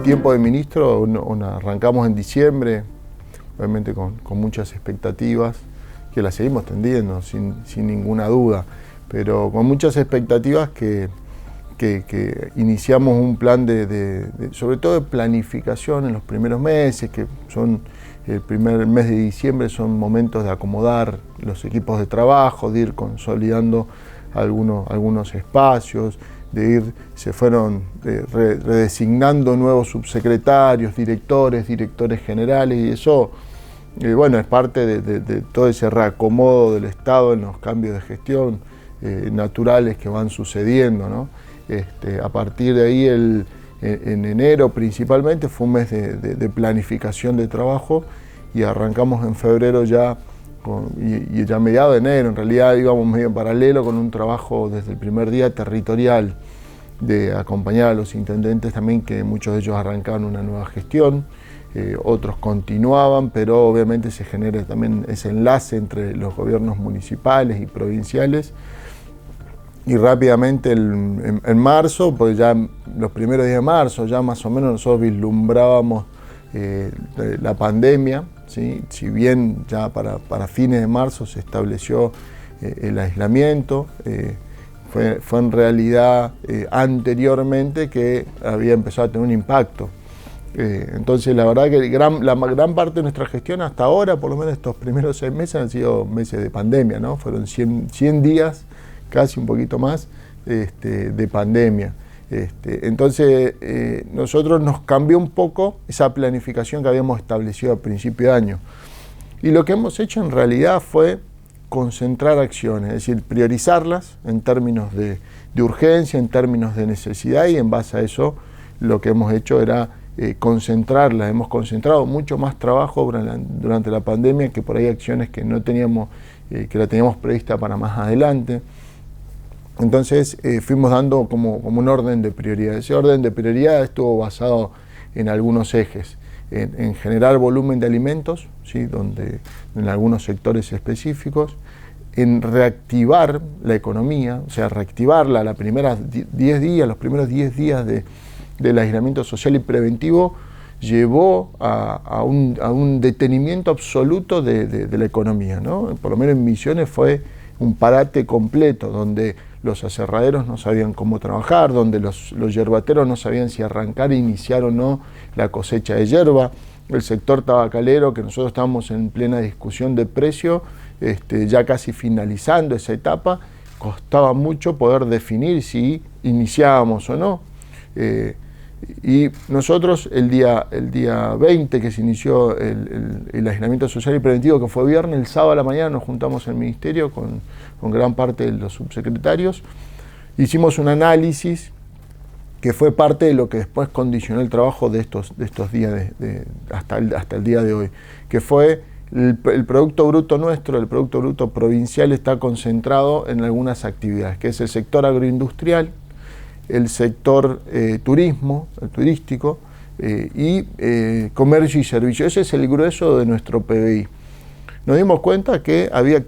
tiempo de ministro arrancamos en diciembre, obviamente con muchas expectativas, que las seguimos tendiendo sin ninguna duda, pero con muchas expectativas que iniciamos un plan sobre todo de planificación en los primeros meses, que son el primer mes de diciembre, son momentos de acomodar los equipos de trabajo, de ir consolidando algunos espacios, se fueron redesignando nuevos subsecretarios, directores generales, y eso, bueno, es parte de todo ese reacomodo del Estado en los cambios de gestión naturales que van sucediendo, ¿no? A partir de ahí, en enero principalmente, fue un mes de planificación de trabajo, y arrancamos en febrero ya, y ya a mediados de enero, en realidad íbamos medio en paralelo con un trabajo desde el primer día territorial, de acompañar a los intendentes también, que muchos de ellos arrancaban una nueva gestión, otros continuaban, pero obviamente se genera también ese enlace entre los gobiernos municipales y provinciales. Y rápidamente en marzo, pues ya los primeros días de marzo, ya más o menos nosotros vislumbrábamos la pandemia, ¿sí? Si bien ya para fines de marzo se estableció el aislamiento, fue en realidad anteriormente que había empezado a tener un impacto. Entonces la verdad que la gran parte de nuestra gestión hasta ahora, por lo menos estos primeros 6 meses, han sido meses de pandemia, ¿no? Fueron 100 días, casi un poquito más, de pandemia. Entonces nosotros nos cambió un poco esa planificación que habíamos establecido a principio de año. Y lo que hemos hecho en realidad fue concentrar acciones, es decir, priorizarlas en términos de urgencia, en términos de necesidad, y en base a eso lo que hemos hecho era concentrarlas. Hemos concentrado mucho más trabajo durante la pandemia, que por ahí acciones que no teníamos, que la teníamos prevista para más adelante. Entonces fuimos dando como un orden de prioridad. Ese orden de prioridad estuvo basado en algunos ejes, en generar volumen de alimentos, ¿sí? Donde en algunos sectores específicos, en reactivar la economía, o sea, reactivarla los primeros 10 días del aislamiento social y preventivo, llevó a un detenimiento absoluto de la economía, ¿no? Por lo menos en Misiones fue un parate completo, donde los aserraderos no sabían cómo trabajar, donde los yerbateros no sabían si arrancar e iniciar o no la cosecha de yerba. El sector tabacalero, que nosotros estábamos en plena discusión de precio, ya casi finalizando esa etapa, costaba mucho poder definir si iniciábamos o no. Y nosotros el día 20, que se inició el aislamiento social y preventivo, que fue viernes, el sábado a la mañana nos juntamos en el ministerio con gran parte de los subsecretarios, hicimos un análisis que fue parte de lo que después condicionó el trabajo de estos días hasta el día de hoy, que fue el Producto Bruto nuestro, el Producto Bruto provincial, está concentrado en algunas actividades, que es el sector agroindustrial, el sector turismo, el turístico, y comercio y servicio. Ese es el grueso de nuestro PBI. Nos dimos cuenta que había,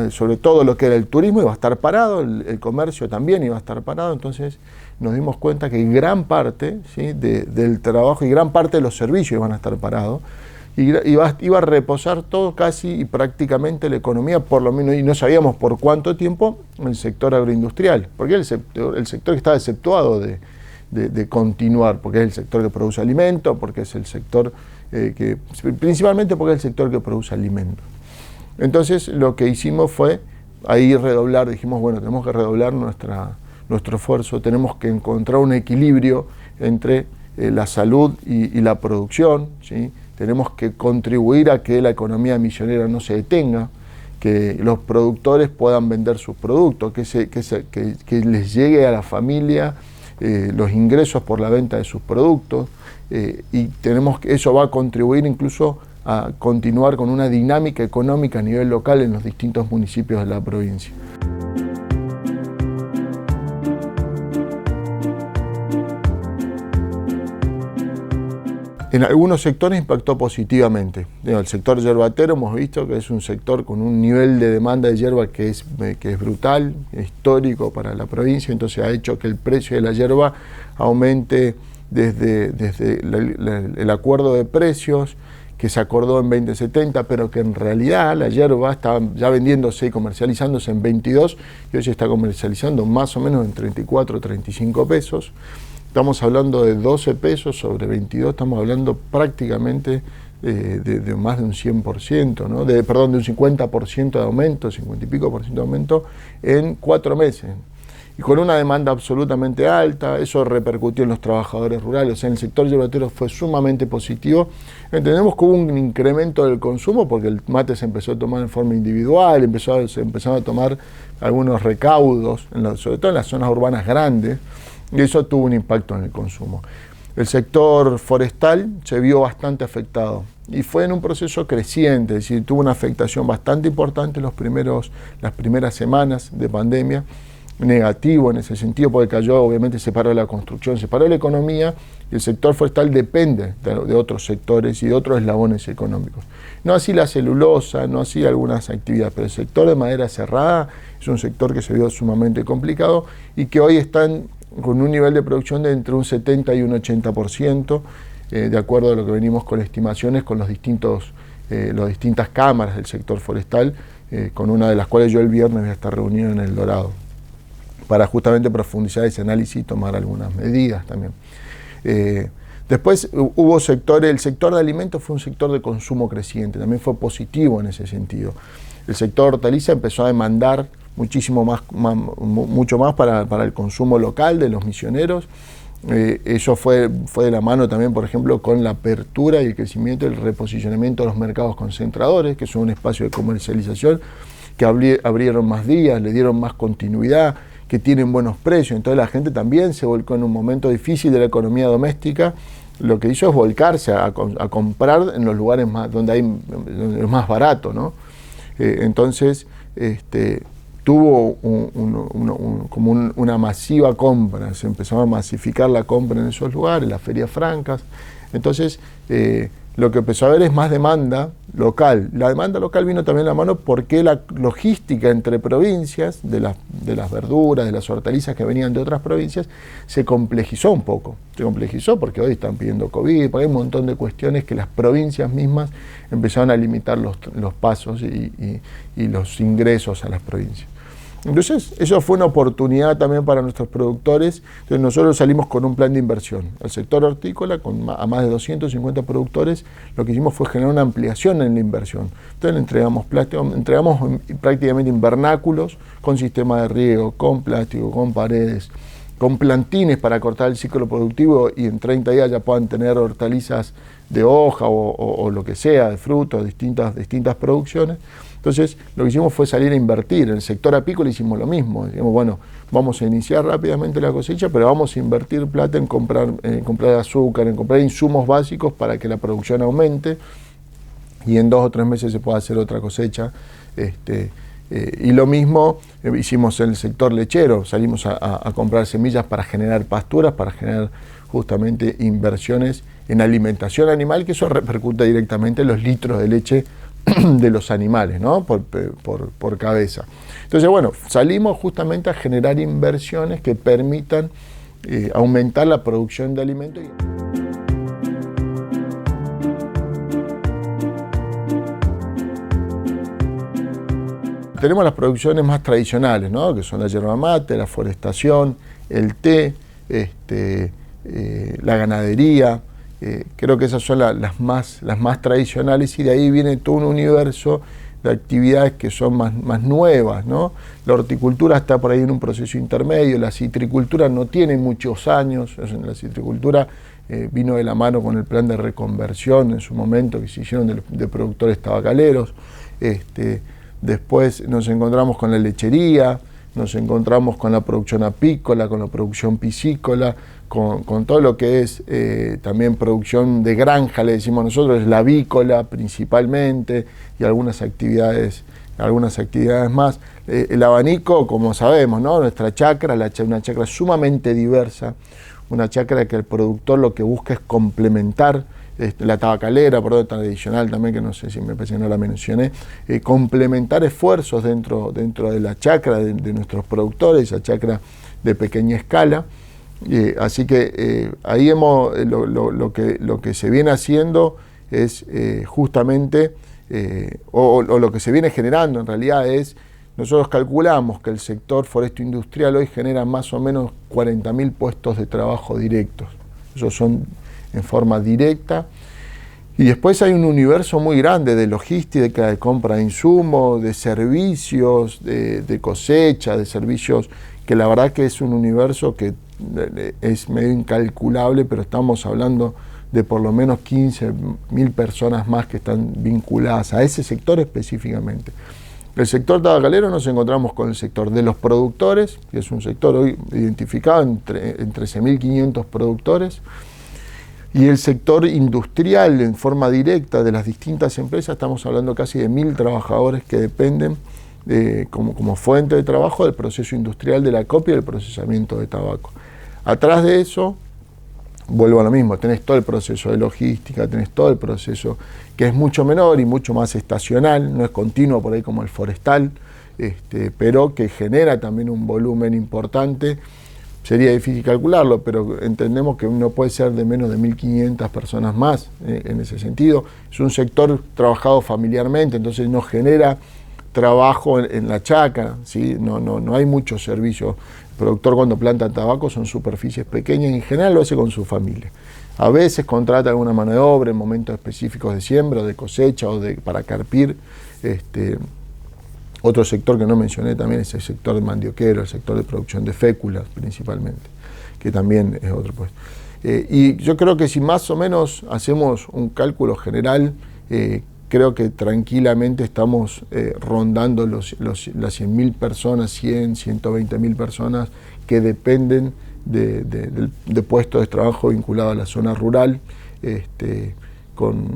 sobre todo lo que era el turismo, iba a estar parado, el comercio también iba a estar parado. Entonces nos dimos cuenta que gran parte, ¿sí? del trabajo y gran parte de los servicios iban a estar parados, y iba a reposar todo casi y prácticamente la economía, por lo menos, y no sabíamos por cuánto tiempo, el sector agroindustrial, porque el sector que estaba exceptuado de continuar, porque es el sector que produce alimentos, porque es el sector principalmente porque es el sector que produce alimentos. Entonces lo que hicimos fue ahí redoblar, dijimos, bueno, tenemos que redoblar nuestro esfuerzo, tenemos que encontrar un equilibrio entre la salud y la producción, ¿sí? Tenemos que contribuir a que la economía misionera no se detenga, que los productores puedan vender sus productos, que les llegue a la familia los ingresos por la venta de sus productos, y eso va a contribuir incluso a continuar con una dinámica económica a nivel local en los distintos municipios de la provincia. En algunos sectores impactó positivamente. El sector yerbatero hemos visto que es un sector con un nivel de demanda de yerba que es brutal, histórico para la provincia, entonces ha hecho que el precio de la yerba aumente desde el acuerdo de precios que se acordó en 2070, pero que en realidad la yerba estaba ya vendiéndose y comercializándose en 22 y hoy se está comercializando más o menos en 34 o 35 pesos. Estamos hablando de 12 pesos sobre 22, estamos hablando prácticamente de más de un 100%, ¿no? Perdón, de un 50% de aumento, 50 y pico por ciento de aumento en 4 meses. Y con una demanda absolutamente alta, eso repercutió en los trabajadores rurales, o sea, en el sector yerbatero fue sumamente positivo. Entendemos que hubo un incremento del consumo porque el mate se empezó a tomar en forma individual, se empezaron a tomar algunos recaudos, sobre todo en las zonas urbanas grandes, y eso tuvo un impacto en el consumo. El sector forestal se vio bastante afectado y fue en un proceso creciente, es decir, tuvo una afectación bastante importante en las primeras semanas de pandemia, negativo en ese sentido, porque cayó, obviamente se paró la construcción, se paró la economía, y el sector forestal depende de otros sectores y de otros eslabones económicos. No así la celulosa, no así algunas actividades, pero el sector de madera cerrada es un sector que se vio sumamente complicado y que hoy están con un nivel de producción de entre un 70 y un 80%, de acuerdo a lo que venimos con estimaciones con las distintas cámaras del sector forestal, con una de las cuales yo el viernes voy a estar reunido en El Dorado, para justamente profundizar ese análisis y tomar algunas medidas también. Después hubo el sector de alimentos fue un sector de consumo creciente, también fue positivo en ese sentido. El sector hortaliza empezó a demandar mucho más para el consumo local de los misioneros. Eso fue de la mano también, por ejemplo, con la apertura y el crecimiento y el reposicionamiento de los mercados concentradores, que son un espacio de comercialización que abrieron más días, le dieron más continuidad, que tienen buenos precios. Entonces la gente también se volcó en un momento difícil de la economía doméstica. Lo que hizo es volcarse a comprar en los lugares donde es más barato, ¿no? Entonces tuvo como una masiva compra, se empezó a masificar la compra en esos lugares, las ferias francas. Entonces lo que empezó a haber es más demanda local. La demanda local vino también a la mano porque la logística entre provincias, de las verduras, de las hortalizas que venían de otras provincias, se complejizó un poco. Se complejizó porque hoy están pidiendo COVID, porque hay un montón de cuestiones que las provincias mismas empezaron a limitar los pasos y los ingresos a las provincias. Entonces, eso fue una oportunidad también para nuestros productores. Entonces, nosotros salimos con un plan de inversión. El sector hortícola, a más de 250 productores, lo que hicimos fue generar una ampliación en la inversión. Entonces, le entregamos prácticamente invernáculos con sistema de riego, con plástico, con paredes, con plantines para cortar el ciclo productivo y en 30 días ya puedan tener hortalizas de hoja o lo que sea, de frutos, distintas producciones. Entonces, lo que hicimos fue salir a invertir. En el sector apícola hicimos lo mismo. Dijimos, bueno, vamos a iniciar rápidamente la cosecha, pero vamos a invertir plata en comprar azúcar, en comprar insumos básicos para que la producción aumente y en 2 o 3 meses se pueda hacer otra cosecha. Y lo mismo hicimos en el sector lechero. Salimos a comprar semillas para generar pasturas, para generar justamente inversiones en alimentación animal, que eso repercute directamente en los litros de leche de los animales, ¿no? por cabeza. Entonces, bueno, salimos justamente a generar inversiones que permitan aumentar la producción de alimentos. Tenemos las producciones más tradicionales, ¿no? Que son la yerba mate, la forestación, el té, la ganadería. Creo que esas son las más tradicionales y de ahí viene todo un universo de actividades que son más nuevas, ¿no? La horticultura está por ahí en un proceso intermedio, la citricultura no tiene muchos años, la citricultura vino de la mano con el plan de reconversión en su momento que se hicieron de productores tabacaleros. Después nos encontramos con la lechería, nos encontramos con la producción apícola, con la producción piscícola, con todo lo que es también producción de granja, le decimos nosotros, es la avícola principalmente, y algunas actividades más. El abanico, como sabemos, ¿no? Nuestra chacra, una chacra sumamente diversa, una chacra que el productor lo que busca es complementar, la tabacalera, por otro tradicional también, que no sé si me parece que no la mencioné, complementar esfuerzos dentro de la chacra de nuestros productores, esa chacra de pequeña escala, Así que ahí lo que se viene haciendo es justamente, o lo que se viene generando en realidad es, nosotros calculamos que el sector forestal industrial hoy genera más o menos 40.000 puestos de trabajo directos. Esos son en forma directa. Y después hay un universo muy grande de logística, de compra de insumos, de servicios, de cosecha, de servicios, que la verdad que es un universo que es medio incalculable, pero estamos hablando de por lo menos 15.000 personas más que están vinculadas a ese sector específicamente. El sector tabacalero nos encontramos con el sector de los productores, que es un sector hoy identificado en 13.500 productores, y el sector industrial en forma directa de las distintas empresas, estamos hablando casi de 1.000 trabajadores que dependen como fuente de trabajo del proceso industrial de la copia y del procesamiento de tabaco. Atrás de eso, vuelvo a lo mismo, tenés todo el proceso de logística, tenés todo el proceso que es mucho menor y mucho más estacional, no es continuo por ahí como el forestal, pero que genera también un volumen importante. Sería difícil calcularlo, pero entendemos que no puede ser de menos de 1.500 personas más en ese sentido. Es un sector trabajado familiarmente, entonces no genera trabajo en la chacra, ¿sí? No hay mucho servicio. El productor cuando planta tabaco son superficies pequeñas y en general lo hace con su familia. A veces contrata alguna mano de obra en momentos específicos de siembra, de cosecha o para carpir. Otro sector que no mencioné también es el sector de mandioquero, el sector de producción de féculas principalmente, que también es otro puesto. Y yo creo que si más o menos hacemos un cálculo general, creo que tranquilamente estamos rondando las 100.000 personas, 100, 120.000 personas que dependen de puestos de trabajo vinculados a la zona rural.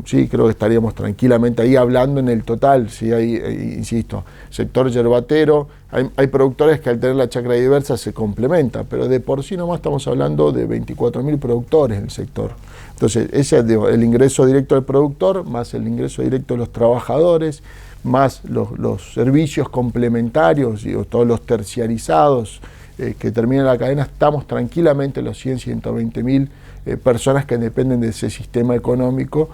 Sí, creo que estaríamos tranquilamente ahí hablando en el total, ¿sí? Insisto, sector yerbatero, hay productores que al tener la chacra diversa se complementa, pero de por sí nomás estamos hablando de 24.000 productores en el sector. Entonces, ese es el ingreso directo del productor, más el ingreso directo de los trabajadores, más los servicios complementarios, todos los terciarizados que terminan la cadena, estamos tranquilamente los 120.000 personas que dependen de ese sistema económico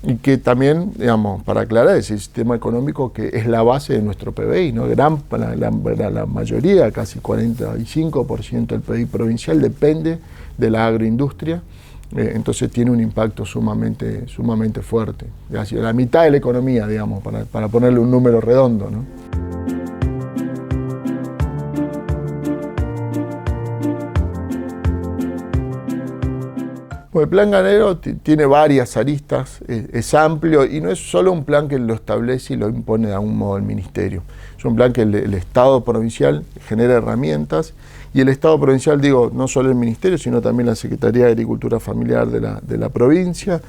y que también, digamos, para aclarar, ese sistema económico que es la base de nuestro PBI, ¿no? La mayoría, casi 45% del PBI provincial depende de la agroindustria, entonces tiene un impacto sumamente fuerte, casi la mitad de la economía, digamos, para ponerle un número redondo, ¿no? El plan ganadero tiene varias aristas, es amplio y no es solo un plan que lo establece y lo impone de algún modo el Ministerio. Es un plan que el Estado provincial genera herramientas y el Estado provincial, digo, no solo el Ministerio, sino también la Secretaría de Agricultura Familiar de la provincia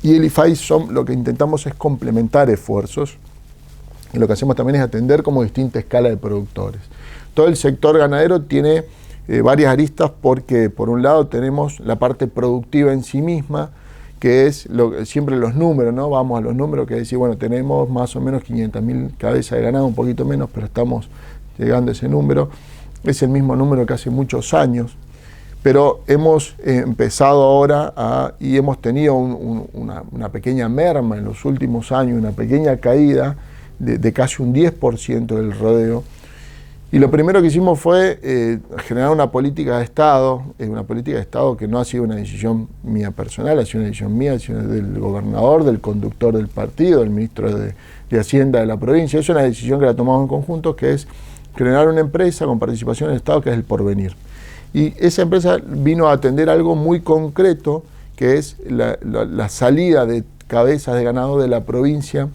y el IFAI, lo que intentamos es complementar esfuerzos y lo que hacemos también es atender como distinta escala de productores. Todo el sector ganadero tiene varias aristas porque por un lado tenemos la parte productiva en sí misma, que es siempre los números, ¿no? Vamos a los números, que es decir, bueno, tenemos más o menos 500.000 cabezas de ganado, un poquito menos, pero estamos llegando a ese número. Es el mismo número que hace muchos años, pero hemos empezado ahora y hemos tenido una pequeña merma en los últimos años, una pequeña caída de casi un 10% del rodeo. Y lo primero que hicimos fue generar una política de Estado que no ha sido una decisión mía personal, ha sido una decisión mía, ha sido del gobernador, del conductor del partido, del ministro de Hacienda de la provincia. Es una decisión que la tomamos en conjunto, que es generar una empresa con participación del Estado, que es el Porvenir. Y esa empresa vino a atender algo muy concreto, que es la salida de cabezas de ganado de la provincia,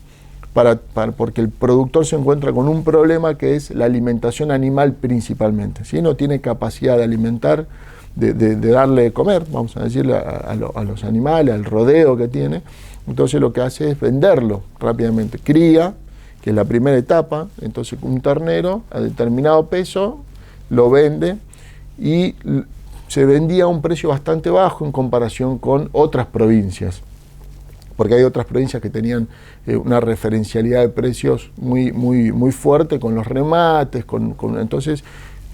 porque el productor se encuentra con un problema que es la alimentación animal principalmente, ¿sí? No tiene capacidad de alimentar, de darle de comer, vamos a decirle, a los animales, al rodeo que tiene. Entonces lo que hace es venderlo rápidamente. Cría, que es la primera etapa, entonces un ternero a determinado peso lo vende y se vendía a un precio bastante bajo en comparación con otras provincias, porque hay otras provincias que tenían una referencialidad de precios muy fuerte con los remates, entonces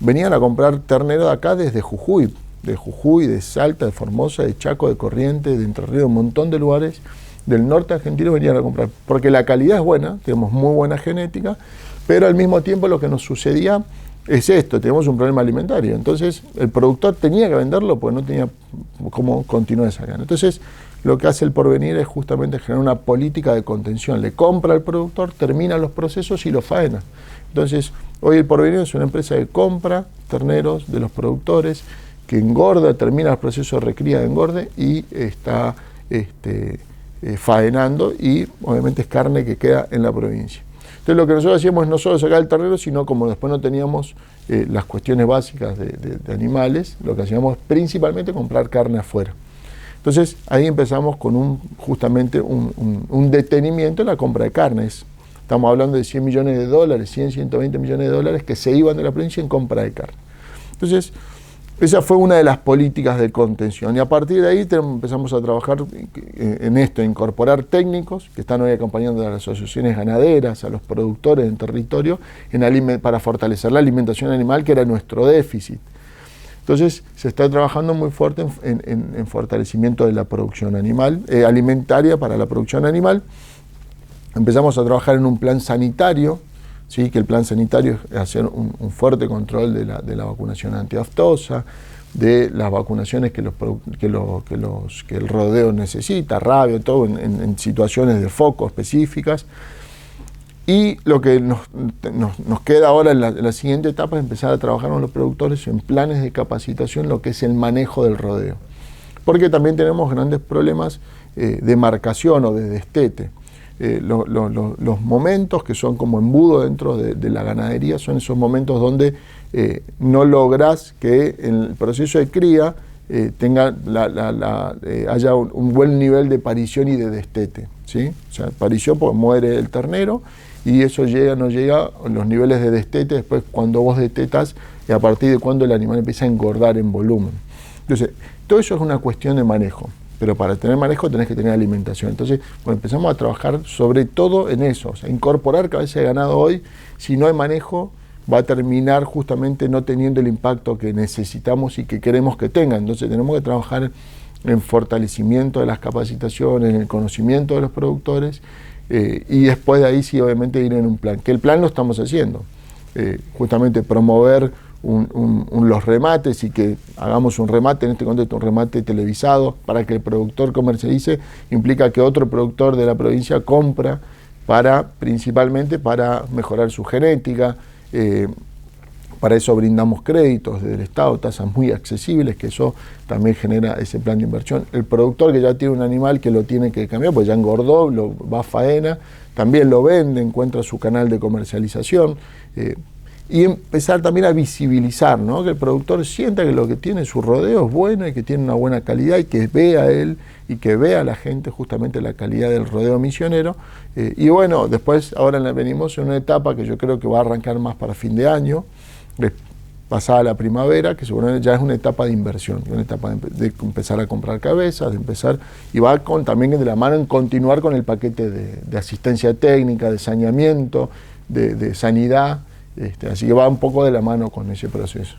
venían a comprar ternero de acá desde Jujuy, de Jujuy, de Salta, de Formosa, de Chaco, de Corrientes, de Entre Ríos, un montón de lugares del norte argentino venían a comprar, porque la calidad es buena, tenemos muy buena genética, pero al mismo tiempo lo que nos sucedía es esto, tenemos un problema alimentario, entonces el productor tenía que venderlo porque no tenía cómo continuar esa cadena. Entonces lo que hace el Porvenir es justamente generar una política de contención, le compra al productor, termina los procesos y lo faena. Entonces hoy el Porvenir es una empresa que compra terneros de los productores, que engorda, termina el proceso de recría de engorde y está faenando, y obviamente es carne que queda en la provincia. Entonces lo que nosotros hacíamos es no solo sacar el ternero, sino como después no teníamos las cuestiones básicas de animales, lo que hacíamos principalmente comprar carne afuera. Entonces ahí empezamos con justamente un detenimiento en la compra de carnes. Estamos hablando de 100 millones de dólares, 120 millones de dólares que se iban de la provincia en compra de carne. Entonces esa fue una de las políticas de contención, y a partir de ahí empezamos a trabajar en esto, a incorporar técnicos que están hoy acompañando a las asociaciones ganaderas, a los productores en territorio, para fortalecer la alimentación animal, que era nuestro déficit. Entonces se está trabajando muy fuerte en fortalecimiento de la producción animal, alimentaria para la producción animal. Empezamos a trabajar en un plan sanitario, ¿sí? Que el plan sanitario es hacer un fuerte control de la vacunación antiaftosa, de las vacunaciones que el rodeo necesita, rabia, todo en situaciones de foco específicas. Y lo que nos queda ahora en la siguiente etapa es empezar a trabajar con los productores en planes de capacitación, lo que es el manejo del rodeo. Porque también tenemos grandes problemas de marcación o de destete. Los momentos que son como embudo dentro de la ganadería son esos momentos donde no lográs que en el proceso de cría haya un buen nivel de parición y de destete, ¿sí? O sea, parición porque muere el ternero, y eso no llega a los niveles de destete después cuando vos destetas, y a partir de cuando el animal empieza a engordar en volumen. Entonces, todo eso es una cuestión de manejo. Pero para tener manejo tenés que tener alimentación. Entonces, bueno, empezamos a trabajar sobre todo en eso, o sea, incorporar cabeza de ganado hoy. Si no hay manejo, va a terminar justamente no teniendo el impacto que necesitamos y que queremos que tenga. Entonces tenemos que trabajar en fortalecimiento de las capacitaciones, en el conocimiento de los productores, y después de ahí sí obviamente ir en un plan, que el plan lo estamos haciendo, justamente promover los remates, y que hagamos un remate, en este contexto un remate televisado, para que el productor comercialice, implica que otro productor de la provincia compra principalmente para mejorar su genética. Para eso brindamos créditos desde el Estado, tasas muy accesibles, que eso también genera ese plan de inversión. El productor que ya tiene un animal que lo tiene que cambiar, pues ya engordó, va a faena, también lo vende, encuentra su canal de comercialización. Y empezar también a visibilizar, ¿no? Que el productor sienta que lo que tiene su rodeo es bueno y que tiene una buena calidad, y que vea él y que vea la gente justamente la calidad del rodeo misionero. Y bueno, después ahora venimos en una etapa que yo creo que va a arrancar más para fin de año, pasada la primavera, que seguramente ya es una etapa de inversión, una etapa de empezar a comprar cabezas, de empezar, y va también de la mano en continuar con el paquete de asistencia técnica, de saneamiento, de sanidad. Así que va un poco de la mano con ese proceso.